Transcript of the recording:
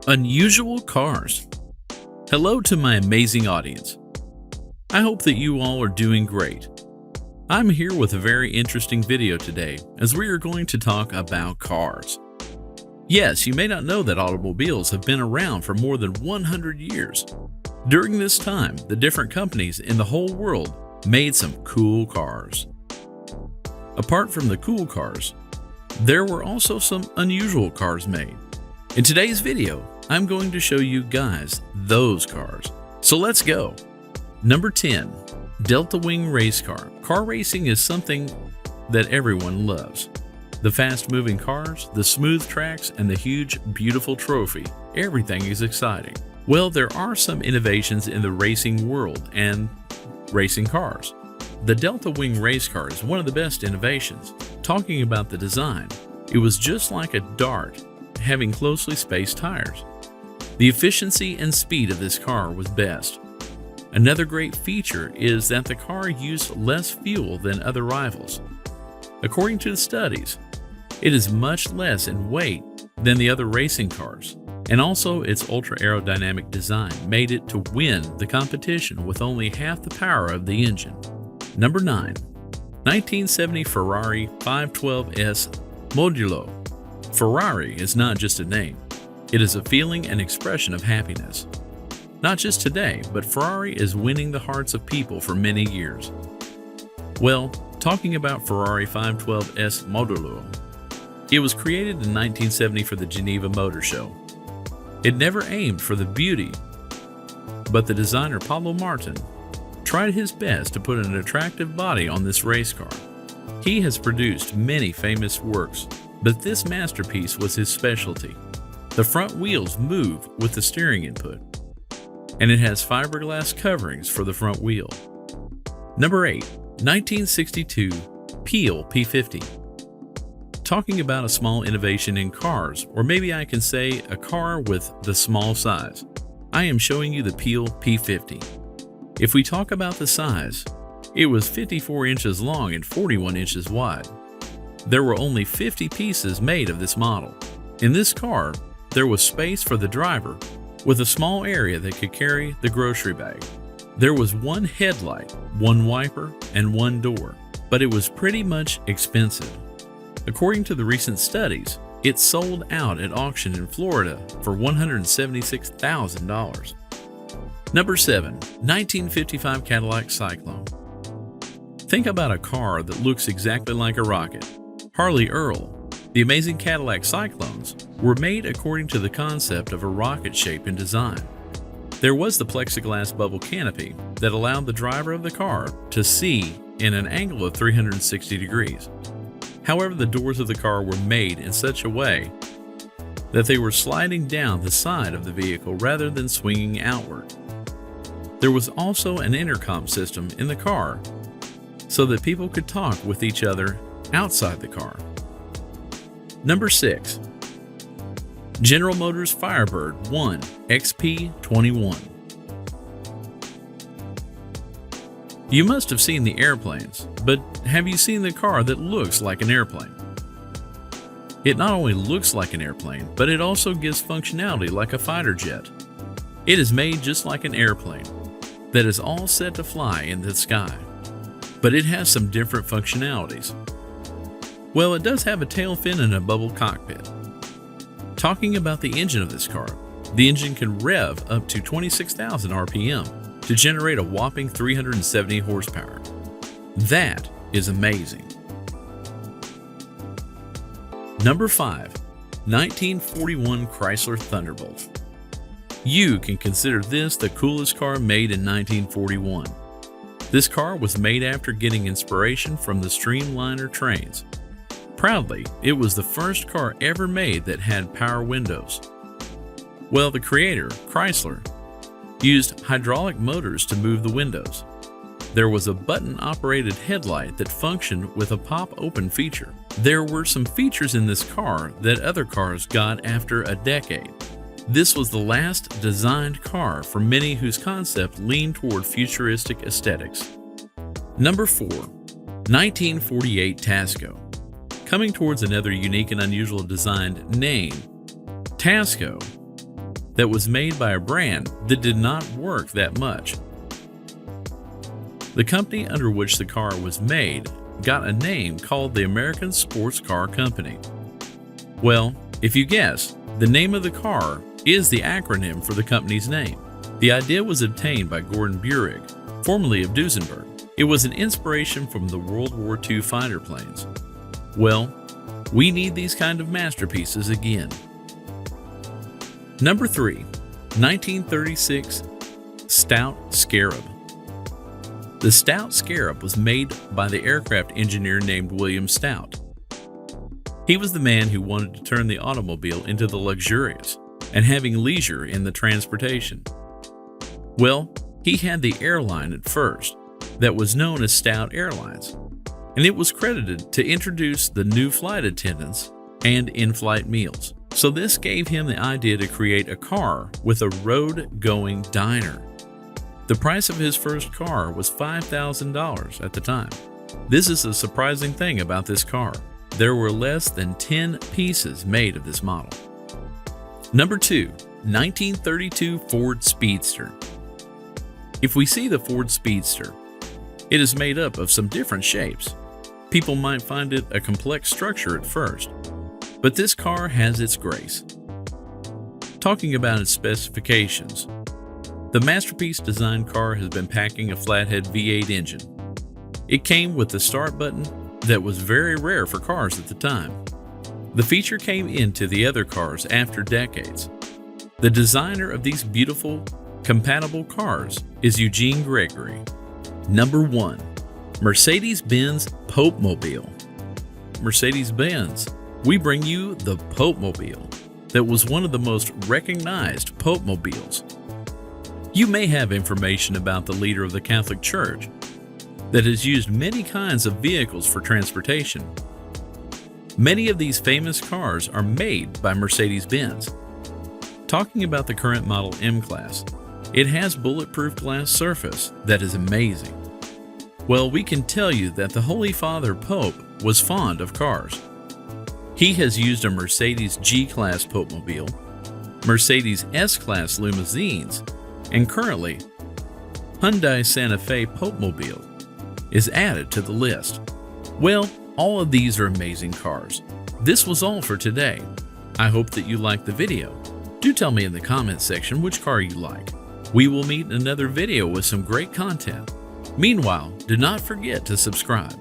Unusual cars. Hello to my amazing audience. I hope that you all are doing great. I'm here with a very interesting video today as we are going to talk about cars. Yes, you may not know that automobiles have been around for more than 100 years. During this time, the different companies in the whole world made some cool cars. Apart from the cool cars, there were also some unusual cars made. In today's video, I'm going to show you guys those cars. So let's go. Number 10, Delta Wing Race Car. Car racing is something that everyone loves. The fast-moving cars, the smooth tracks, and the huge, beautiful trophy. Everything is exciting. Well, there are some innovations in the racing world and racing cars. The Delta Wing Race Car is one of the best innovations. Talking about the design, it was just like a dart, having closely spaced tires. The efficiency and speed of this car was best. Another great feature is that the car used less fuel than other rivals. According to the studies, it is much less in weight than the other racing cars, and also its ultra-aerodynamic design made it to win the competition with only half the power of the engine. Number 9, 1970 Ferrari 512S Modulo. Ferrari is not just a name, it is a feeling and expression of happiness. Not just today, but Ferrari is winning the hearts of people for many years. Well, talking about Ferrari 512S Modulo, it was created in 1970 for the Geneva Motor Show. It never aimed for the beauty, but the designer Pablo Martin tried his best to put an attractive body on this race car. He has produced many famous works, but this masterpiece was his specialty. The front wheels move with the steering input, and it has fiberglass coverings for the front wheel. Number 8, 1962 Peel P50. Talking about a small innovation in cars, or maybe I can say a car with the small size, I am showing you the Peel P50. If we talk about the size, it was 54 inches long and 41 inches wide. There were only 50 pieces made of this model. In this car, there was space for the driver with a small area that could carry the grocery bag. There was one headlight, one wiper, and one door, but it was pretty much expensive. According to the recent studies, it sold out at auction in Florida for $176,000. Number 7, 1955 Cadillac Cyclone. Think about a car that looks exactly like a rocket. Harley Earl. The amazing Cadillac Cyclones were made according to the concept of a rocket shape and design. There was the plexiglass bubble canopy that allowed the driver of the car to see in an angle of 360 degrees. However, the doors of the car were made in such a way that they were sliding down the side of the vehicle rather than swinging outward. There was also an intercom system in the car so that people could talk with each other outside the car. Number 6, General Motors Firebird 1 XP21. You must have seen the airplanes, but have you seen the car that looks like an airplane? It not only looks like an airplane, but it also gives functionality like a fighter jet. It is made just like an airplane that is all set to fly in the sky, but it has some different functionalities. Well, it does have a tail fin and a bubble cockpit. Talking about the engine of this car, the engine can rev up to 26,000 RPM to generate a whopping 370 horsepower. That is amazing. Number 5, 1941 Chrysler Thunderbolt. You can consider this the coolest car made in 1941. This car was made after getting inspiration from the Streamliner trains. Proudly, it was the first car ever made that had power windows. Well, the creator, Chrysler, used hydraulic motors to move the windows. There was a button-operated headlight that functioned with a pop-open feature. There were some features in this car that other cars got after a decade. This was the last designed car for many whose concept leaned toward futuristic aesthetics. Number 4. 1948 Tasco. Coming towards another unique and unusual designed name, Tasco, that was made by a brand that did not work that much. The company under which the car was made got a name called the American Sports Car Company. Well, if you guess, the name of the car is the acronym for the company's name. The idea was obtained by Gordon Burig, formerly of Duesenberg. It was an inspiration from the World War II fighter planes. Well, we need these kind of masterpieces again. Number 3. 1936 Stout Scarab. The Stout Scarab was made by the aircraft engineer named William Stout. He was the man who wanted to turn the automobile into the luxurious and having leisure in the transportation. Well, he had the airline at first that was known as Stout Airlines, and it was credited to introduce the new flight attendants and in-flight meals. So this gave him the idea to create a car with a road-going diner. The price of his first car was $5,000 at the time. This is a surprising thing about this car. There were less than 10 pieces made of this model. Number 2. 1932 Ford Speedster. If we see the Ford Speedster, it is made up of some different shapes. People might find it a complex structure at first, but this car has its grace. Talking about its specifications, the masterpiece design car has been packing a flathead V8 engine. It came with the start button that was very rare for cars at the time. The feature came into the other cars after decades. The designer of these beautiful, compatible cars is Eugene Gregory. Number 1. Mercedes-Benz Popemobile. Mercedes-Benz, we bring you the Popemobile that was one of the most recognized Popemobiles. You may have information about the leader of the Catholic Church that has used many kinds of vehicles for transportation. Many of these famous cars are made by Mercedes-Benz. Talking about the current model M-Class, it has bulletproof glass surface that is amazing. Well, we can tell you that the Holy Father Pope was fond of cars. He has used a Mercedes G-Class Popemobile, Mercedes S-Class limousines, and currently, Hyundai Santa Fe Popemobile is added to the list. Well, all of these are amazing cars. This was all for today. I hope that you liked the video. Do tell me in the comments section which car you like. We will meet in another video with some great content. Meanwhile, do not forget to subscribe.